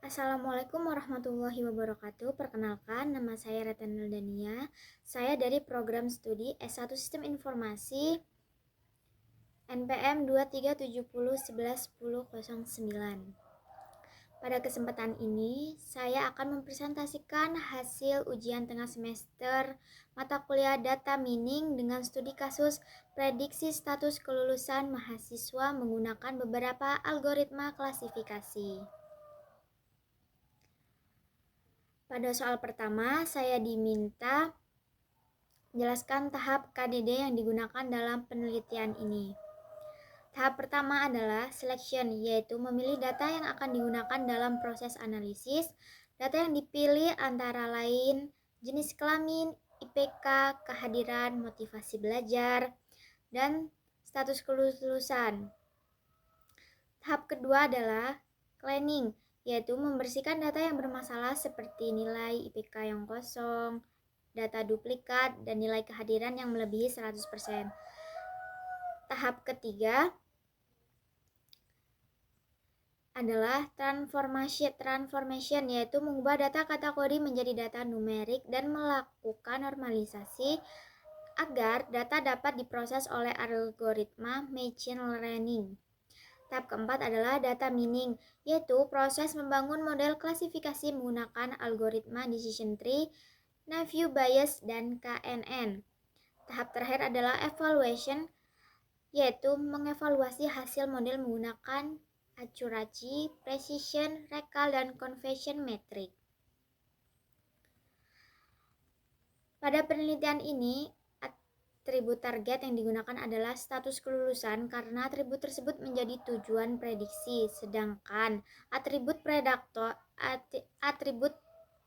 Assalamualaikum warahmatullahi wabarakatuh. Perkenalkan, nama saya Retanil Dania. Saya dari program studi S1 Sistem Informasi NPM 2370111009. Pada kesempatan ini, saya akan mempresentasikan hasil ujian tengah semester mata kuliah Data Mining dengan studi kasus prediksi status kelulusan mahasiswa menggunakan beberapa algoritma klasifikasi. Pada soal pertama, saya diminta menjelaskan tahap KDD yang digunakan dalam penelitian ini. Tahap pertama adalah selection, yaitu memilih data yang akan digunakan dalam proses analisis. Data yang dipilih antara lain jenis kelamin, IPK, kehadiran, motivasi belajar, dan status kelulusan. Tahap kedua adalah cleaning, yaitu membersihkan data yang bermasalah seperti nilai IPK yang kosong, data duplikat, dan nilai kehadiran yang melebihi 100%. Tahap ketiga adalah transformation, yaitu mengubah data kategori menjadi data numerik dan melakukan normalisasi agar data dapat diproses oleh algoritma machine learning. Tahap keempat adalah data mining, yaitu proses membangun model klasifikasi menggunakan algoritma decision tree, Naive Bayes, dan KNN. Tahap terakhir adalah evaluation, yaitu mengevaluasi hasil model menggunakan accuracy, precision, recall, dan conversion metric. Pada penelitian ini, atribut target yang digunakan adalah status kelulusan karena atribut tersebut menjadi tujuan prediksi, sedangkan atribut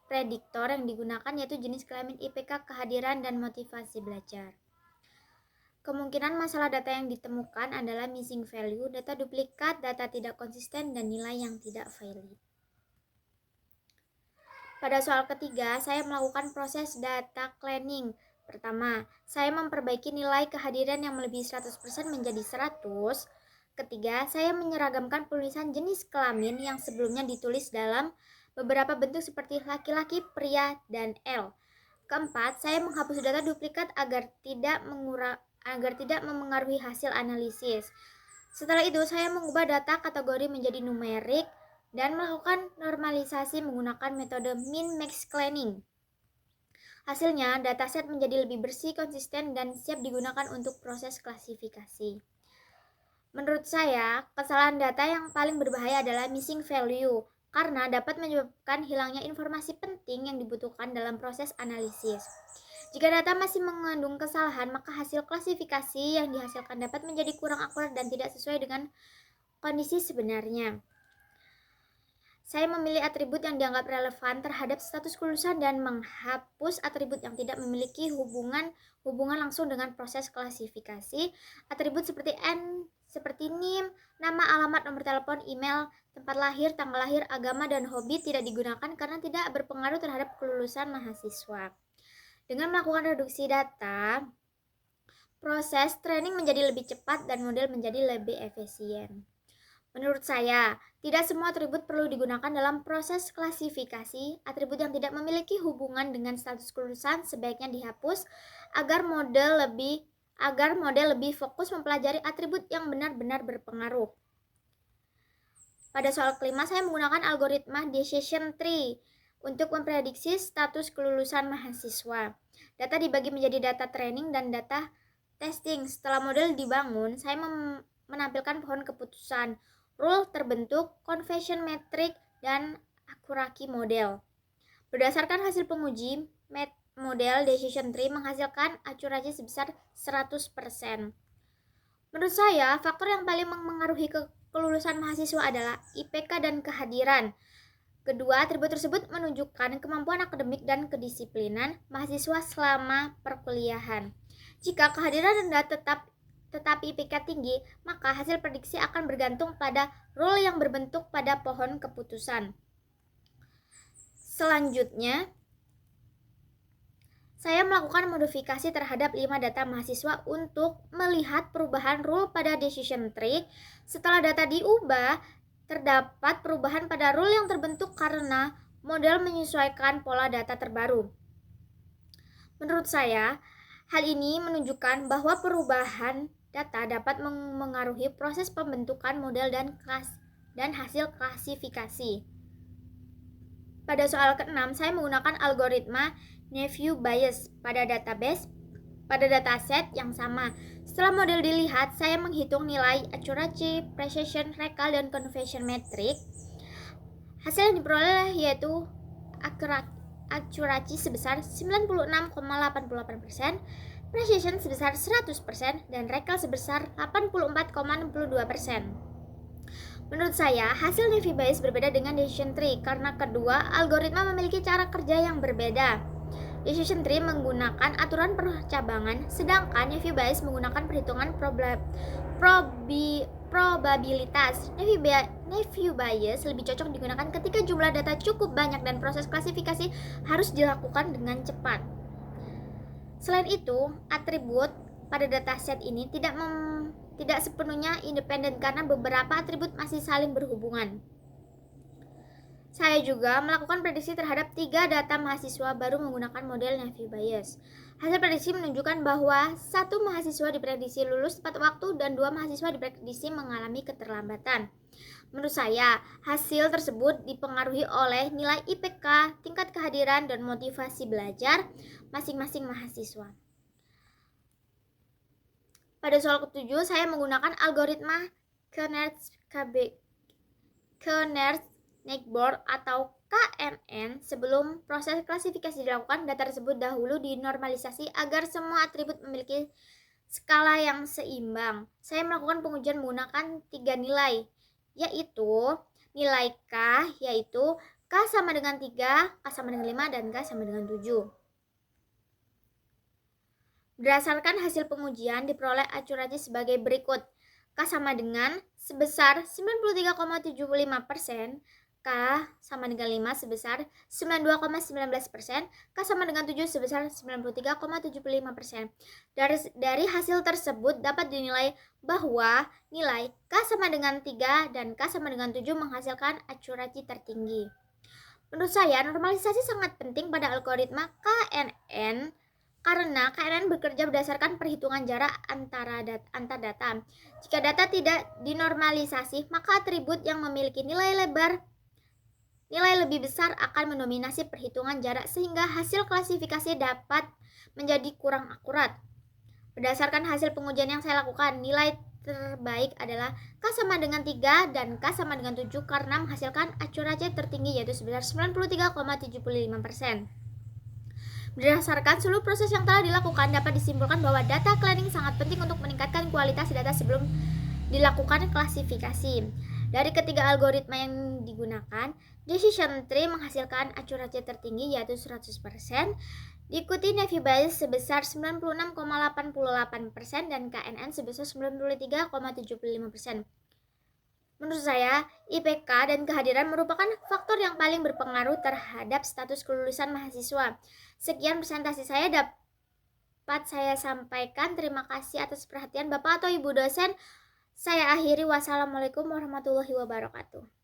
prediktor yang digunakan yaitu jenis kelamin, IPK, kehadiran, dan motivasi belajar. Kemungkinan masalah data yang ditemukan adalah missing value, data duplikat, data tidak konsisten, dan nilai yang tidak valid. Pada soal ketiga, saya melakukan proses data cleaning. Pertama, saya memperbaiki nilai kehadiran yang melebihi 100% menjadi 100. Ketiga, saya menyeragamkan penulisan jenis kelamin yang sebelumnya ditulis dalam beberapa bentuk seperti laki-laki, pria, dan L. Keempat, saya menghapus data duplikat agar tidak memengaruhi hasil analisis. Setelah itu, saya mengubah data kategori menjadi numerik dan melakukan normalisasi menggunakan metode min-max cleaning. Hasilnya, dataset menjadi lebih bersih, konsisten, dan siap digunakan untuk proses klasifikasi. Menurut saya, kesalahan data yang paling berbahaya adalah missing value, karena dapat menyebabkan hilangnya informasi penting yang dibutuhkan dalam proses analisis. Jika data masih mengandung kesalahan, maka hasil klasifikasi yang dihasilkan dapat menjadi kurang akurat dan tidak sesuai dengan kondisi sebenarnya. Saya memilih atribut yang dianggap relevan terhadap status kelulusan dan menghapus atribut yang tidak memiliki hubungan langsung dengan proses klasifikasi. Atribut seperti NIM, nama, alamat, nomor telepon, email, tempat lahir, tanggal lahir, agama, dan hobi tidak digunakan karena tidak berpengaruh terhadap kelulusan mahasiswa. Dengan melakukan reduksi data, proses training menjadi lebih cepat dan model menjadi lebih efisien. Menurut saya, tidak semua atribut perlu digunakan dalam proses klasifikasi. Atribut yang tidak memiliki hubungan dengan status kelulusan sebaiknya dihapus agar model lebih fokus mempelajari atribut yang benar-benar berpengaruh. Pada soal kelima, saya menggunakan algoritma decision tree untuk memprediksi status kelulusan mahasiswa. Data dibagi menjadi data training dan data testing. Setelah model dibangun, saya menampilkan pohon keputusan, rule terbentuk, conversion metric, dan accuracy model. Berdasarkan hasil penguji, model decision tree menghasilkan accuracy sebesar 100%. Menurut saya, faktor yang paling mengaruhi kelulusan mahasiswa adalah IPK dan kehadiran. Kedua atribut tersebut menunjukkan kemampuan akademik dan kedisiplinan mahasiswa selama perkuliahan. Jika kehadiran rendah tetapi IPK tinggi, maka hasil prediksi akan bergantung pada rule yang berbentuk pada pohon keputusan. Selanjutnya, saya melakukan modifikasi terhadap 5 data mahasiswa untuk melihat perubahan rule pada decision tree. Setelah data diubah, terdapat perubahan pada rule yang terbentuk karena model menyesuaikan pola data terbaru. Menurut saya, hal ini menunjukkan bahwa perubahan data dapat mengaruhi proses pembentukan model dan hasil klasifikasi. Pada soal ke-6, saya menggunakan algoritma Nephew Bayes pada dataset yang sama. Setelah model dilihat, saya menghitung nilai accuracy, precision, recall, dan conversion metric. Hasil yang diperoleh yaitu accuracy sebesar 96,88%, precision sebesar 100%, dan recall sebesar 84,62%. Menurut saya, hasil Nephew Bayes berbeda dengan decision tree karena kedua algoritma memiliki cara kerja yang berbeda. Decision tree menggunakan aturan percabangan, sedangkan Nephew Bayes menggunakan perhitungan probabilitas. Nephew Bayes lebih cocok digunakan ketika jumlah data cukup banyak dan proses klasifikasi harus dilakukan dengan cepat. Selain itu, atribut pada dataset ini tidak sepenuhnya independen karena beberapa atribut masih saling berhubungan. Saya juga melakukan prediksi terhadap 3 data mahasiswa baru menggunakan model Nephew Bayes. Hasil prediksi menunjukkan bahwa 1 mahasiswa diprediksi lulus tepat waktu dan 2 mahasiswa diprediksi mengalami keterlambatan. Menurut saya, hasil tersebut dipengaruhi oleh nilai IPK, tingkat kehadiran, dan motivasi belajar masing-masing mahasiswa. Pada soal ke-7, saya menggunakan algoritma Kners-Nickborn atau KNN. Sebelum proses klasifikasi dilakukan, data tersebut dahulu dinormalisasi agar semua atribut memiliki skala yang seimbang. Saya melakukan pengujian menggunakan 3 nilai, yaitu nilai K, yaitu K sama dengan 3, K sama dengan 5, dan K sama dengan 7. Berdasarkan hasil pengujian diperoleh accuracy sebagai berikut. K sama dengan sebesar 93,75%, K sama dengan 5 sebesar 92,19%, K sama dengan 7 sebesar 93,75%. Dari hasil tersebut dapat dinilai bahwa nilai K sama dengan 3 dan K sama dengan 7 menghasilkan accuracy tertinggi. Menurut saya, normalisasi sangat penting pada algoritma KNN karena KNN bekerja berdasarkan perhitungan jarak antar data. Jika data tidak dinormalisasi, maka atribut yang memiliki nilai lebih besar akan mendominasi perhitungan jarak sehingga hasil klasifikasi dapat menjadi kurang akurat. Berdasarkan hasil pengujian yang saya lakukan, nilai terbaik adalah K sama dengan 3 dan K sama dengan 7 karena menghasilkan accuracy tertinggi yaitu sebesar 93,75%. Berdasarkan seluruh proses yang telah dilakukan, dapat disimpulkan bahwa data cleaning sangat penting untuk meningkatkan kualitas data sebelum dilakukan klasifikasi. Dari ketiga algoritma yang digunakan, decision tree menghasilkan accuracy tertinggi yaitu 100%, diikuti Nephew Bayes sebesar 96,88% dan KNN sebesar 93,75%. Menurut saya, IPK dan kehadiran merupakan faktor yang paling berpengaruh terhadap status kelulusan mahasiswa. Sekian presentasi saya dapat saya sampaikan. Terima kasih atas perhatian Bapak atau Ibu dosen. Saya akhiri. Wassalamualaikum warahmatullahi wabarakatuh.